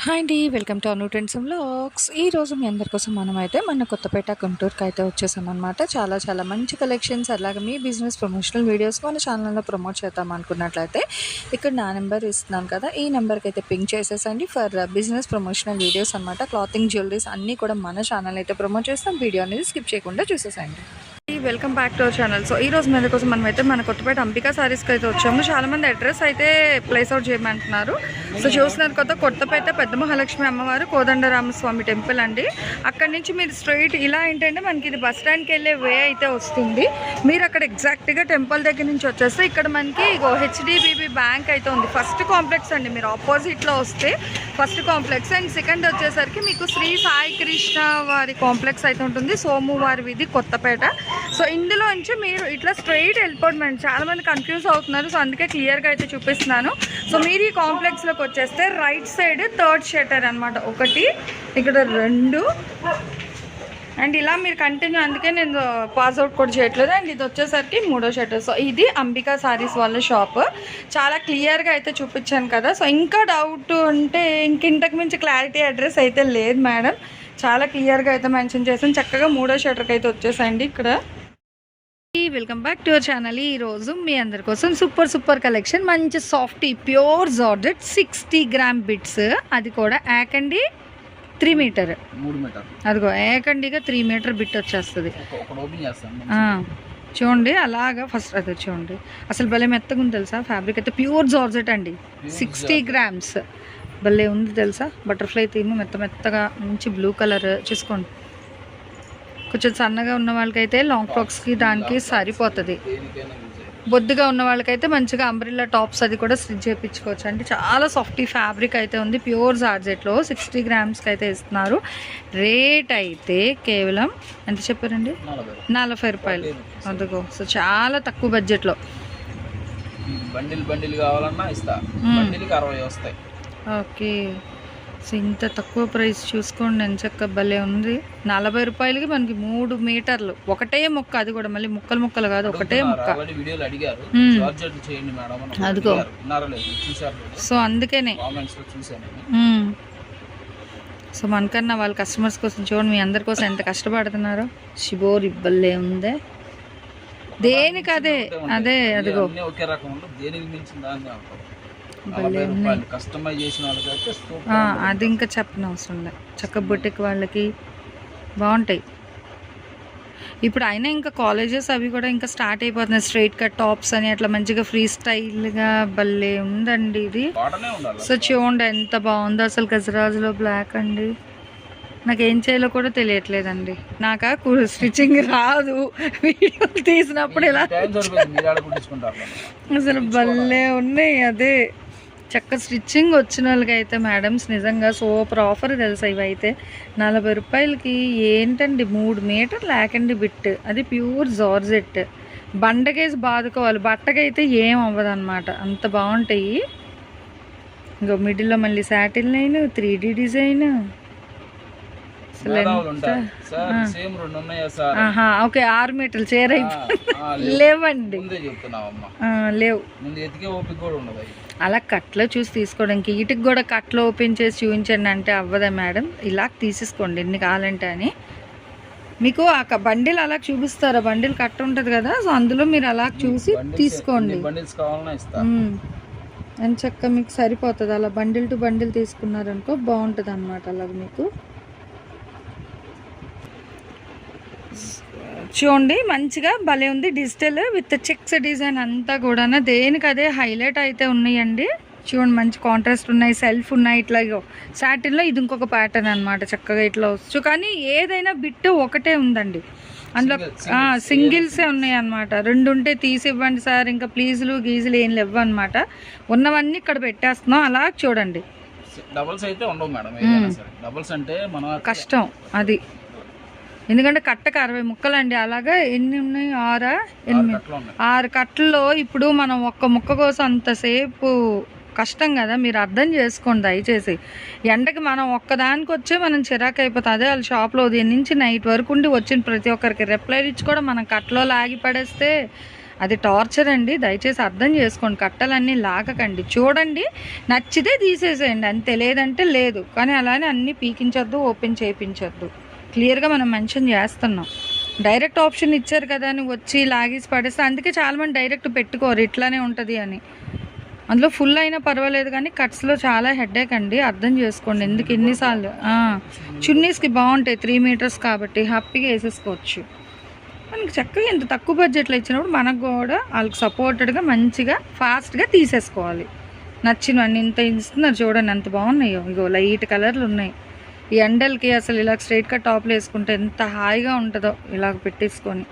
Hi అండి. Welcome to Anu trends vlogs. ఈరోజు మీ అందరి కోసం మనమైతే మన కొత్తపేట గుంటూరుకి అయితే వచ్చేసామన్నమాట. చాలా మంచి కలెక్షన్స్ అలాగే మీ బిజినెస్ ప్రమోషనల్ వీడియోస్ మన ఛానల్లో ప్రమోట్ చేద్దాం అనుకున్నట్లయితే ఇక్కడ నా నెంబర్ ఇస్తున్నాను కదా, ఈ నెంబర్కి అయితే పింక్ చేసేసండి ఫర్ బిజినెస్ ప్రమోషనల్ వీడియోస్ అనమాట. క్లాతింగ్ జ్యువెలరీస్ అన్నీ కూడా మన ఛానల్ అయితే ప్రమోట్ చేస్తాం. వీడియో అనేది స్కిప్ చేయకుండా చూసేసండి. Welcome back to our channel. So ఈ రోజు మీద కోసం మనమైతే మన కొత్తపేట అంబికా సారీస్కి అయితే వచ్చాము. చాలా మంది అడ్రస్ అయితే ప్లేస్ అవుట్ చేయమంటున్నారు. సో చూస్తున్నారు కదా, కొత్తపేట పెద్ద మహాలక్ష్మి అమ్మవారు కోదండరామస్వామి టెంపుల్ అండి. అక్కడి నుంచి మీరు స్ట్రైట్ ఇలా ఏంటంటే మనకి ఇది బస్ స్టాండ్కి వెళ్ళే వే అయితే వస్తుంది. మీరు అక్కడ ఎగ్జాక్ట్గా టెంపుల్ దగ్గర నుంచి వచ్చేస్తే ఇక్కడ మనకి హెచ్డిబిబి బ్యాంక్ అయితే ఉంది. ఫస్ట్ కాంప్లెక్స్ అండి. మీరు ఆపోజిట్లో వస్తే ఫస్ట్ కాంప్లెక్స్ అండ్ సెకండ్ వచ్చేసరికి మీకు శ్రీ సాయి కృష్ణ వారి కాంప్లెక్స్ అయితే ఉంటుంది. సోమువారి వీధి కొత్తపేట. సో ఇందులో నుంచి మీరు ఇట్లా స్ట్రైట్ వెళ్ళిపోవడం. చాలా మంది కన్ఫ్యూజ్ అవుతున్నారు, సో అందుకే క్లియర్గా అయితే చూపిస్తున్నాను. సో మీరు ఈ కాంప్లెక్స్లోకి వచ్చేస్తే రైట్ సైడ్ థర్డ్ షట్టర్ అనమాట, ఒకటి ఇక్కడ 2 అండ్ ఇలా మీరు కంటిన్యూ, అందుకే నేను పాస్అవుట్ కూడా చేయట్లేదు. అండ్ ఇది వచ్చేసరికి 3వ షట్టర్. సో ఇది అంబికా సారీస్ వాళ్ళ షాప్. చాలా క్లియర్గా అయితే చూపించాను కదా. సో ఇంకా డౌట్ ఉంటే ఇంతకు మించి క్లారిటీ అడ్రస్ అయితే లేదు మేడం. చాలా క్లియర్గా అయితే మెన్షన్ చేసాను. చక్కగా 3వ షట్టర్కి అయితే వచ్చేసండి ఇక్కడ. Welcome back to our channel. ఈరోజు మీ అందరి కోసం సూపర్ కలెక్షన్, మంచి softy pure georgette 60 gram bits, అది కూడా ఏకండి 3 మీటర్, అదిగో ఏకండిగా 3 మీటర్ బిట్ వచ్చేస్తుంది. చూడండి అలాగా ఫస్ట్ అది చూడండి, అసలు భలే మెత్తగా ఉంది తెలుసా. ఫ్యాబ్రిక్ అయితే ప్యూర్ జార్జెట్ అండి, 60 గ్రామ్స్. భలే ఉంది తెలుసా. బటర్ఫ్లై థీమ్, మెత్తగా మంచి బ్లూ కలర్. చూసుకోండి, కొంచెం సన్నగా ఉన్న వాళ్ళకైతే లాంగ్ ఫ్రాక్స్కి దానికి సరిపోతుంది. బొద్దుగా ఉన్న వాళ్ళకైతే మంచిగా అంబ్రిల్లా టాప్స్ అది కూడా స్టిచ్ చేయించుకోవచ్చు అండి. చాలా సాఫ్టీ ఫ్యాబ్రిక్ అయితే ఉంది, ప్యూర్ జార్జెట్లో 60 గ్రామ్స్కి అయితే ఇస్తున్నారు. రేట్ అయితే కేవలం ఎంత చెప్పారండి, 40 రూపాయలు. అందుకో సో చాలా తక్కువ బడ్జెట్లో. బండిల్ కావాలన్నా ఇస్తా, 60 వస్తాయి. ఓకే, సో ఇంత తక్కువ ప్రైస్ చూసుకోండి, ఎంచక్క భలే ఉంది. 40 రూపాయలకి మనకి 3 మీటర్లు, ఒకటే మొక్క, అది కూడా మళ్ళీ ముక్కలు కాదు, ఒకటే మొక్క. అదిగో సో అందుకనే. సో మనకన్నా వాళ్ళ కస్టమర్స్ కోసం చూడండి, మీ అందరి కోసం ఎంత కష్టపడుతున్నారో. షిబోర్ ఇబ్బల్లే ఉందే, దేనికి అదే అదిగో అది ఇంకా చెప్పిన అవసరం లేదు. చక్క బొటిక్ వాళ్ళకి బాగుంటాయి. ఇప్పుడు అయినా ఇంకా కాలేజెస్ అవి కూడా ఇంకా స్టార్ట్ అయిపోతున్నాయి. స్ట్రైట్ కట్ టాప్స్ అని అట్లా మంచిగా ఫ్రీ స్టైల్గా భలే ఉందండి ఇది. సో చూడండి ఎంత బాగుందో అసలు. గజరాజులో బ్లాక్ అండి, నాకేం చేయాలో కూడా తెలియట్లేదండి. నాకు స్టిచ్చింగ్ రాదు, వీడియో తీసినప్పుడు ఇలా అసలు భలే ఉన్నాయి. అదే చక్క స్టిచ్చింగ్ వచ్చిన వాళ్ళకి అయితే మేడమ్స్ నిజంగా సూపర్ ఆఫర్ తెలుసా. ఇవైతే 40 రూపాయలకి ఏంటండి 3 మీటర్లు లేకండి బిట్, అది ప్యూర్ జార్జెట్. బండకేసి బాదుకోవాలి, బట్టకైతే ఏం అవ్వదు అనమాట, అంత బాగుంటాయి. ఇంకో మిడిల్లో మళ్ళీ satin line, 3D design. Okay, 6 మీటర్లు చీర లేవండి, లేవు. అలా కట్లో చూసి తీసుకోవడానికి, వీటికి కూడా కట్లో ఓపెన్ చేసి చూపించండి అంటే అవ్వదా మేడం. ఇలా తీసేసుకోండి ఎన్ని కావాలంటే అని. మీకు ఆ బండిల్ అలా చూపిస్తారు, ఆ బండిల్ కట్ట ఉంటుంది కదా, సో అందులో మీరు అలా చూసి తీసుకోండి. అని చక్క మీకు సరిపోతుంది. అలా బండిల్ టు బండిల్ తీసుకున్నారనుకో బాగుంటుంది అనమాట. అలాగ మీకు చూడండి మంచిగా భలే ఉంది. డిజిటల్ విత్ చెక్స్ డిజైన్ అంతా కూడా దేనికి అదే హైలైట్ అయితే ఉన్నాయండి. చూడండి మంచి కాంట్రాస్ట్ ఉన్నాయి, సెల్ఫ్ ఉన్నాయి. ఇట్లా సాటిన్లో ఇది ఇంకొక ప్యాటర్న్ అనమాట, చక్కగా ఇట్లా వచ్చు. కానీ ఏదైనా బిట్ ఒకటే ఉందండి అందులో, సింగిల్సే ఉన్నాయి అనమాట. 2 ఉంటే తీసి ఇవ్వండి సార్, ఇంకా ప్లీజులు గీజులు ఏం లేవు అనమాట. ఉన్నవన్నీ ఇక్కడ పెట్టేస్తున్నాం. అలా చూడండి, డబుల్స్ అయితే ఉండవు మేడం. డబుల్స్ అంటే మన కష్టం అది, ఎందుకంటే కట్టకు 60 ముక్కలు అండి. అలాగా ఎన్ని ఉన్నాయి, 6 కట్టల్లో ఇప్పుడు మనం ఒక్క ముక్క కోసం అంతసేపు కష్టం కదా, మీరు అర్థం చేసుకోండి దయచేసి. ఎండకి మనం ఒక్కదానికి వచ్చే మనం చిరాకు అయిపోతుంది. అదే వాళ్ళ షాప్లో ఉదయం నుంచి నైట్ వరకు ఉండి వచ్చిన ప్రతి ఒక్కరికి రిప్లై ఇచ్చి కూడా మనం కట్టలో లాగి పడేస్తే అది టార్చర్ అండి, దయచేసి అర్థం చేసుకోండి. కట్టలన్నీ లాగకండి, చూడండి నచ్చితే తీసేసేయండి అంతే, లేదంటే లేదు. కానీ అలానే అన్నీ పీకించొద్దు, ఓపెన్ చేయించొద్దు. క్లియర్గా మనం మెన్షన్ చేస్తున్నాం. డైరెక్ట్ ఆప్షన్ ఇచ్చారు కదా అని వచ్చి లాగేసి పడేస్తే, అందుకే చాలామంది డైరెక్ట్ పెట్టుకోరు ఇట్లానే ఉంటుంది అని. అందులో ఫుల్ అయినా పర్వాలేదు, కానీ కట్స్లో చాలా హెడేక్ అండి, అర్థం చేసుకోండి. ఎందుకు ఎన్నిసార్లు చున్నీస్కి బాగుంటాయి 3 మీటర్స్ కాబట్టి హ్యాపీగా వేసేసుకోవచ్చు. మనకి చక్కగా ఇంత తక్కువ బడ్జెట్లో ఇచ్చినప్పుడు మనకు కూడా వాళ్ళకి సపోర్టెడ్గా మంచిగా ఫాస్ట్గా తీసేసుకోవాలి. నచ్చినవన్నీ ఇంత ఇస్తున్నారు చూడండి, ఎంత బాగున్నాయో. ఇగో లైట్ కలర్లు ఉన్నాయి. ఈ ఎండలకి అసలు ఇలా స్ట్రైట్గా టాప్లు వేసుకుంటే ఎంత హాయిగా ఉంటుందో ఇలాగ పెట్టేసుకొని.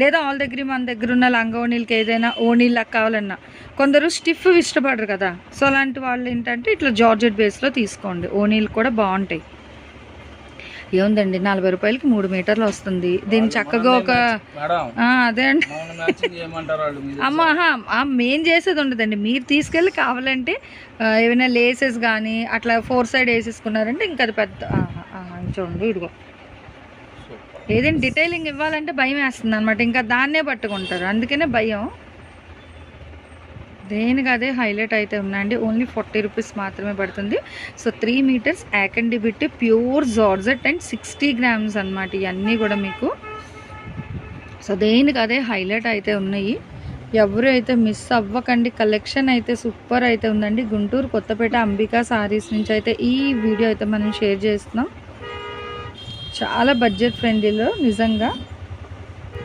లేదా వాళ్ళ దగ్గర మన దగ్గర ఉన్న లంగా ఓణీలకి ఏదైనా ఓణీళ్ళకి కావాలన్నా, కొందరు స్టిఫ్ ఇష్టపడరు కదా, సో అలాంటి వాళ్ళు ఏంటంటే ఇట్లా జార్జెట్ బేస్లో తీసుకోండి. ఓణీలు కూడా బాగుంటాయి. ఏముందండి, 40 రూపాయలకి 3 మీటర్లు వస్తుంది. దీన్ని చక్కగా ఒక అదే అండి అమ్మ మేం చేసేది ఉండదండి, మీరు తీసుకెళ్ళి కావాలంటే ఏమైనా లేసెస్ కానీ అట్లా 4 సైడ్ వేసేసుకున్నారంటే ఇంకా అది పెద్ద చూడండి. ఇదిగో ఏదైనా డీటెయిలింగ్ ఇవ్వాలంటే భయం వేస్తుంది అనమాట, ఇంకా దాన్నే పట్టుకుంటారు, అందుకనే భయం. దేనికి అదే హైలైట్ అయితే ఉన్నాయండి. ఓన్లీ 40 రూపీస్ మాత్రమే పడుతుంది. సో 3 మీటర్స్ యాకండి బిట్టి ప్యూర్ జార్జెట్ అండ్ 60 గ్రామ్స్ అనమాట ఇవన్నీ కూడా మీకు. సో దేనికి అదే హైలైట్ అయితే ఉన్నాయి. ఎవరు అయితే మిస్ అవ్వకండి, కలెక్షన్ అయితే సూపర్ అయితే ఉందండి. గుంటూరు కొత్తపేట అంబికా సారీస్ నుంచి అయితే ఈ వీడియో అయితే మనం షేర్ చేస్తున్నాం. చాలా బడ్జెట్ ఫ్రెండ్లీలో నిజంగా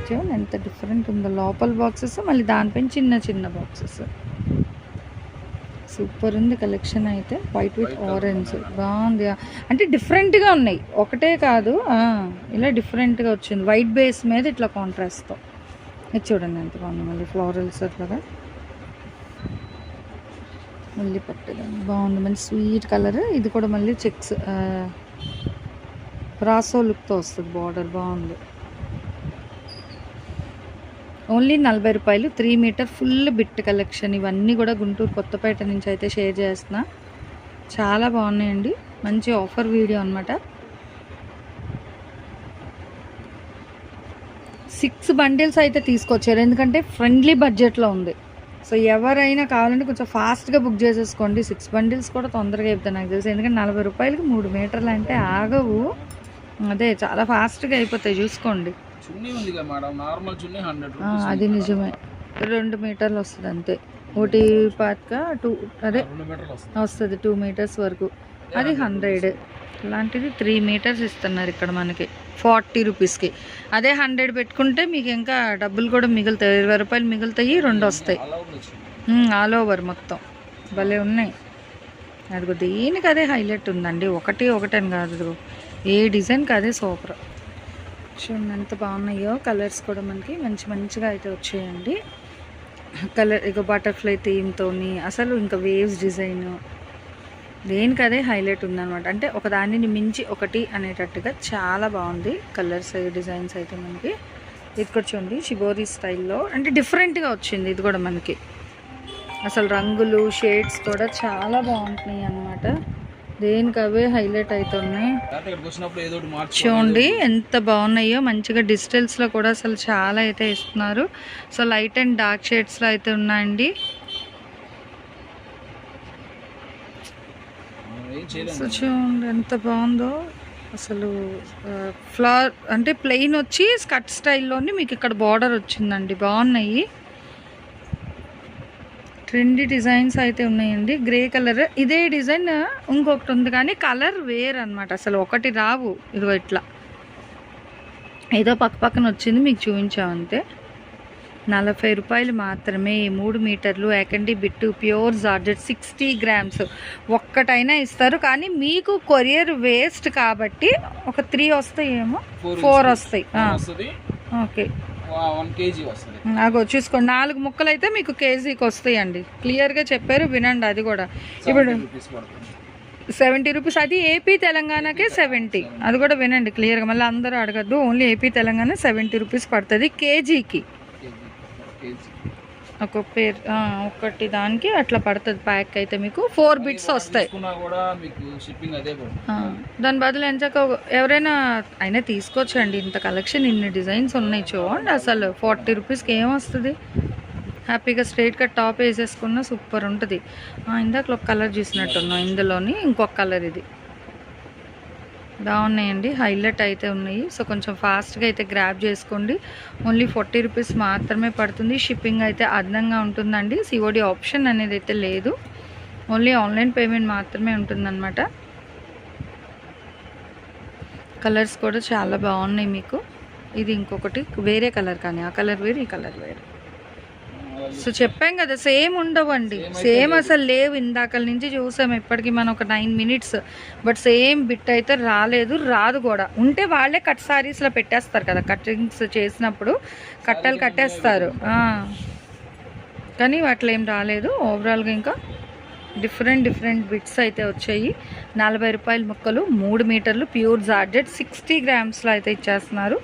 చూడండి ఎంత డిఫరెంట్ ఉందో. లోపల బాక్సెస్, మళ్ళీ దానిపైన చిన్న చిన్న బాక్సెస్. సూపర్ ఉంది కలెక్షన్ అయితే. వైట్ విత్ ఆరెంజ్ బాగుంది, అంటే డిఫరెంట్గా ఉన్నాయి, ఒకటే కాదు ఇలా డిఫరెంట్గా వచ్చింది. వైట్ బేస్ మీద ఇట్లా కాంట్రాస్ట్తో ఇది చూడండి ఎంత బాగుంది. మళ్ళీ ఫ్లోరల్స్ అట్లాగా మళ్ళీ పట్టుదండి, బాగుంది. మంచి స్వీట్ కలర్. ఇది కూడా మళ్ళీ చెక్స్ బ్రాసో లుక్తో వస్తుంది, బార్డర్ బాగుంది. ఓన్లీ 40 రూపాయలు 3 మీటర్ ఫుల్ బిట్ కలెక్షన్. ఇవన్నీ కూడా గుంటూరు కొత్తపేట నుంచి అయితే షేర్ చేస్తున్నా. చాలా బాగున్నాయండి, మంచి ఆఫర్ వీడియో అనమాట. 6 బండిల్స్ అయితే తీసుకొచ్చారు, ఎందుకంటే ఫ్రెండ్లీ బడ్జెట్లో ఉంది. సో ఎవరైనా కావాలంటే కొంచెం ఫాస్ట్గా బుక్ చేసేసుకోండి. 6 బండిల్స్ కూడా తొందరగా అయిపోతాయి నాకు తెలిసి, ఎందుకంటే 40 రూపాయలకి 3 మీటర్లు అంటే ఆగవు. అదే చాలా ఫాస్ట్గా అయిపోతాయి, చూసుకోండి. అది నిజమే, 2 మీటర్లు వస్తుంది అంతే. 1.5 అదే వస్తుంది 2 మీటర్స్ వరకు, అది 100. ఇలాంటిది 3 మీటర్స్ ఇస్తున్నారు ఇక్కడ మనకి 40 రూపీస్కి. అదే 100 పెట్టుకుంటే మీకు ఇంకా డబ్బులు కూడా మిగులుతాయి, 20 రూపాయలు మిగులుతాయి, 2 వస్తాయి ఆల్ ఓవర్ మొత్తం. భలే ఉన్నాయి. అదిగో దేనికి అదే హైలైట్ ఉందండి, ఒకటని కాదు, ఏ డిజైన్కి అదే సూపర్. చూడండి ఎంత బాగున్నాయో. కలర్స్ కూడా మనకి మంచిగా అయితే వచ్చాయండి. కలర్ ఇక బటర్ఫ్లై థీమ్తోని అసలు ఇంకా వేవ్స్ డిజైన్, దేనికి అదే హైలైట్ ఉందన్నమాట. అంటే ఒక దానిని మించి ఒకటి అనేటట్టుగా చాలా బాగుంది కలర్స్ డిజైన్స్ అయితే మనకి. ఇది కూడా చూడండి షిబోరి స్టైల్లో, అంటే డిఫరెంట్గా వచ్చింది ఇది కూడా మనకి. అసలు రంగులు షేడ్స్ కూడా చాలా బాగుంటున్నాయి అన్నమాట, దేనికి అవే హైలైట్ అవుతున్నాయి. చూడండి ఎంత బాగున్నాయో, మంచిగా డిజిటల్స్లో కూడా అసలు చాలా అయితే ఇస్తున్నారు. సో లైట్ అండ్ డార్క్ షేడ్స్లో అయితే ఉన్నాయండి. సో చూడండి ఎంత బాగుందో అసలు. ఫ్లవర్ అంటే ప్లెయిన్ వచ్చి స్కర్ట్ స్టైల్లోని మీకు ఇక్కడ బార్డర్ వచ్చిందండి, బాగున్నాయి. ట్రెండీ డిజైన్స్ అయితే ఉన్నాయండి. గ్రే కలర్ ఇదే డిజైన్ ఇంకొకటి ఉంది, కానీ కలర్ వేర్ అనమాట, అసలు ఒకటి రావు. ఇదిగో ఇట్లా ఏదో పక్కన వచ్చింది మీకు చూపించామంతే. 40 రూపాయలు మాత్రమే 3 మీటర్లు యాకండి బిట్టు ప్యూర్ జార్జెట్ 60 గ్రామ్స్. ఒక్కటైనా ఇస్తారు, కానీ మీకు కొరియర్ వేస్ట్ కాబట్టి ఒక 3 వస్తాయేమో, 4 వస్తాయి. ఓకే అగో చూసుకోండి, 4 ముక్కలు అయితే మీకు కేజీకి వస్తాయండి. క్లియర్గా చెప్పారు, వినండి. అది కూడా ఇప్పుడు 70 రూపీస్, అది ఏపీ తెలంగాణకే 70. అది కూడా వినండి క్లియర్గా, మళ్ళీ అందరూ అడగద్దు. ఓన్లీ ఏపీ తెలంగాణ 70 రూపీస్ పడుతుంది కేజీకి. ఒక పేరు ఒకటి దానికి అట్లా పడుతుంది. ప్యాక్ అయితే మీకు 4 బిట్స్ వస్తాయి. దాని బదులు ఎంచక ఎవరైనా అయినా తీసుకోవచ్చండి. ఇంత కలెక్షన్, ఇన్ని డిజైన్స్ ఉన్నాయి చూడండి. అసలు 40 రూపీస్కి ఏమొస్తుంది, హ్యాపీగా స్ట్రైట్గా టాప్ వేసేసుకున్న సూపర్ ఉంటుంది. ఇందాక ఒక కలర్ చూసినట్టున్నాం, ఇందులోని ఇంకొక కలర్ ఇది. బాగున్నాయండి, హైలైట్ అయితే ఉన్నాయి. సో కొంచెం ఫాస్ట్గా అయితే గ్రాబ్ చేసుకోండి. ఓన్లీ 40 రూపీస్ మాత్రమే పడుతుంది. షిప్పింగ్ అయితే అదనంగా ఉంటుందండి. సిఓడి ఆప్షన్ అనేది అయితే లేదు, ఓన్లీ ఆన్లైన్ పేమెంట్ మాత్రమే ఉంటుందన్నమాట. కలర్స్ కూడా చాలా బాగున్నాయి మీకు. ఇది ఇంకొకటి వేరే కలర్, కానీ ఆ కలర్ వేరు, ఈ కలర్ వేరు. సో చెప్పాం కదా, సేమ్ ఉండవండి, సేమ్ అసలు లేవు. ఇందాకల నుంచి చూసాం ఇప్పటికి మనం ఒక 9 మినిట్స్, బట్ సేమ్ బిట్ అయితే రాదు కూడా. ఉంటే వాళ్ళే కట్ సారీస్లో పెట్టేస్తారు కదా, కటింగ్స్ చేసినప్పుడు కట్టలు కట్టేస్తారు, కానీ వాటిలో ఏం రాలేదు. ఓవరాల్గా ఇంకా డిఫరెంట్ బిట్స్ అయితే వచ్చాయి. 40 రూపాయల ముక్కలు, 3 మీటర్లు, ప్యూర్ జార్జెట్, 60 గ్రామ్స్లో అయితే ఇచ్చేస్తున్నారు.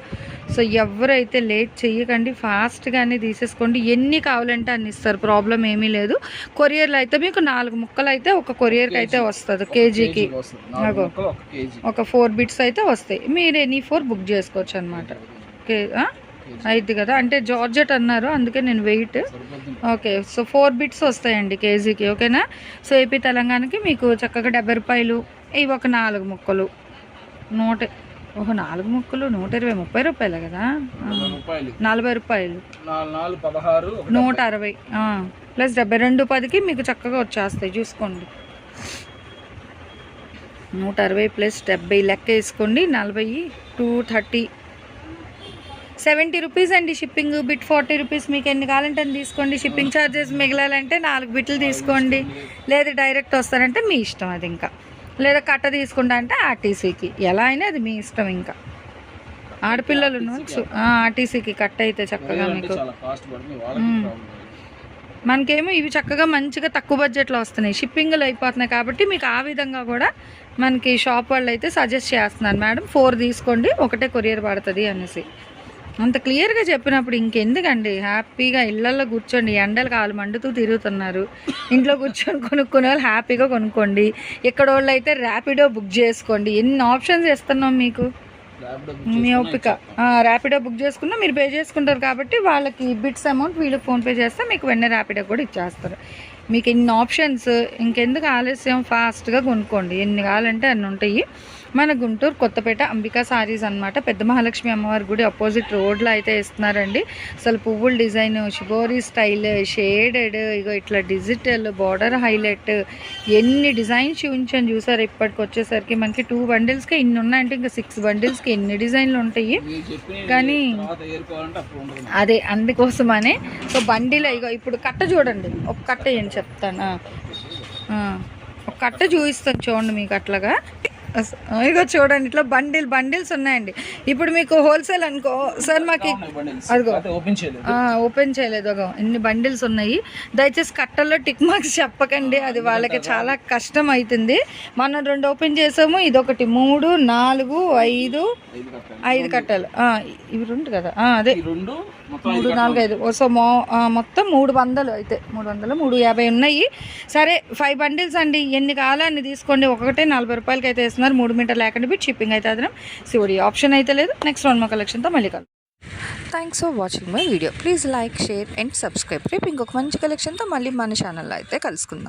సో ఎవరైతే లేట్ చేయకండి, ఫాస్ట్గానే తీసేసుకోండి. ఎన్ని కావాలంటే అన్ని ఇస్తారు, ప్రాబ్లం ఏమీ లేదు. కొరియర్లో అయితే మీకు 4 ముక్కలు అయితే ఒక కొరియర్కి అయితే వస్తుంది, కేజీకి. ఒక 4 బిట్స్ అయితే వస్తాయి. మీరు ఎనీ 4 బుక్ చేసుకోవచ్చు అనమాట. అయిద్ది కదా, అంటే జార్జెట్ అన్నారు అందుకే నేను వెయిట్. ఓకే, సో 4 బిట్స్ వస్తాయండి కేజీకి, ఓకేనా. సో ఏపీ తెలంగాణకి మీకు చక్కగా 70 రూపాయలు. ఇవి ఒక 4 ముక్కలు 4 ముక్కలు 120, 30 రూపాయలే కదా. 40 రూపాయలు, 160 ప్లస్ 70, 210కి మీకు చక్కగా వచ్చేస్తాయి. చూసుకోండి, 160 ప్లస్ 70 లెక్క వేసుకోండి. 40, 230, 70 రూపీస్ అండి షిప్పింగ్. Bit 40 rupees. మీకు ఎన్ని కావాలంటే అని తీసుకోండి. షిప్పింగ్ ఛార్జెస్ మిగిలాలంటే 4 బిట్లు తీసుకోండి, లేదా డైరెక్ట్ వస్తారంటే మీ ఇష్టం అది. ఇంకా లేదా కట్ట తీసుకుంటా అంటే ఆర్టీసీకి, ఎలా అయినా అది మీ ఇష్టం. ఇంకా ఆడపిల్లలు ఆర్టీసీకి కట్ట అయితే చక్కగా మీకు. మనకేమో ఇవి చక్కగా మంచిగా తక్కువ బడ్జెట్లో వస్తున్నాయి, షిప్పింగ్లు అయిపోతున్నాయి కాబట్టి మీకు ఆ విధంగా కూడా మనకి షాప్ వాళ్ళు అయితే సజెస్ట్ చేస్తున్నారు, మేడం 4 తీసుకోండి, ఒకటే కొరియర్ పడుతుంది అనేసి. అంత క్లియర్గా చెప్పినప్పుడు ఇంకెందుకండి, హ్యాపీగా ఇళ్లలో కూర్చోండి. ఎండలు కాలు మండుతూ తిరుగుతున్నారు, ఇంట్లో కూర్చొని కొనుక్కునే వాళ్ళు హ్యాపీగా కొనుక్కోండి. ఇక్కడ వాళ్ళు అయితే ర్యాపిడో బుక్ చేసుకోండి. ఎన్ని ఆప్షన్స్ ఇస్తున్నాం మీకు, మీ ఓపిక. ర్యాపిడో బుక్ చేసుకున్నా మీరు పే చేసుకుంటారు కాబట్టి వాళ్ళకి బిట్స్ అమౌంట్ వీళ్ళకి ఫోన్పే చేస్తే మీకు వెంటనే ర్యాపిడో కూడా ఇచ్చేస్తారు. మీకు ఎన్ని ఆప్షన్స్, ఇంకెందుకు ఆలస్యం, ఫాస్ట్గా కొనుక్కోండి. ఎన్ని కావాలంటే అన్ని ఉంటాయి. మన గుంటూరు కొత్తపేట అంబికా సారీస్ అనమాట. పెద్ద మహాలక్ష్మి అమ్మవారి గుడి అపోజిట్ రోడ్లో అయితే ఇస్తున్నారండి. అసలు పువ్వుల డిజైన్, షిబోరీ స్టైల్, షేడెడ్, ఇగో ఇట్లా డిజిటల్ బార్డర్ హైలైట్, ఎన్ని డిజైన్స్ చూపించాను చూసారు. ఇప్పటికి వచ్చేసరికి మనకి 2 బండిల్స్కి ఇన్ని ఉన్నాయంటే ఇంకా 6 బండిల్స్కి ఎన్ని డిజైన్లు ఉంటాయి. కానీ అదే అందుకోసమనే. సో బండిల్ ఇగో ఇప్పుడు కట్ట చూడండి, ఒక కట్ట ఏం చెప్తాను, ఒక కట్ట చూపిస్తాను చూడండి మీకు. అట్లాగా ఇగో చూడండి, ఇట్లా బండిల్స్ ఉన్నాయండి. ఇప్పుడు మీకు హోల్సేల్ అనుకో సార్, మాకు అదిగో ఓపెన్ చేయలేదు, అగో ఎన్ని బండిల్స్ ఉన్నాయి. దయచేసి కట్టల్లో టిక్ మార్క్స్ చెప్పకండి, అది వాళ్ళకి చాలా కష్టం అవుతుంది. మనం 2 ఓపెన్ చేసాము, ఇదొకటి 3, 4, 5 కట్టలు. ఇవి 2 కదా, అదే 3, 4, 5. సో మొత్తం 300 అయితే 350 ఉన్నాయి. సరే 5 బండిల్స్ అండి, ఎన్ని కావాలో అన్ని తీసుకోండి. ఒకటే 40 రూపాయలకి అయితే వేస్తున్నారు. 3 మీటర్లు లేకుండా బిట్ షిప్పింగ్ అయితే అదనం, సిఓడి ఆప్షన్ అయితే లేదు. నెక్స్ట్ వన్ మా కలెక్షన్తో మళ్ళీ కలుద్దాం. Thanks for watching my video. Please like, share and subscribe. రేపు ఇంకొక మంచి కలెక్షన్తో మళ్ళీ మన ఛానల్లో అయితే కలుసుకుందాం.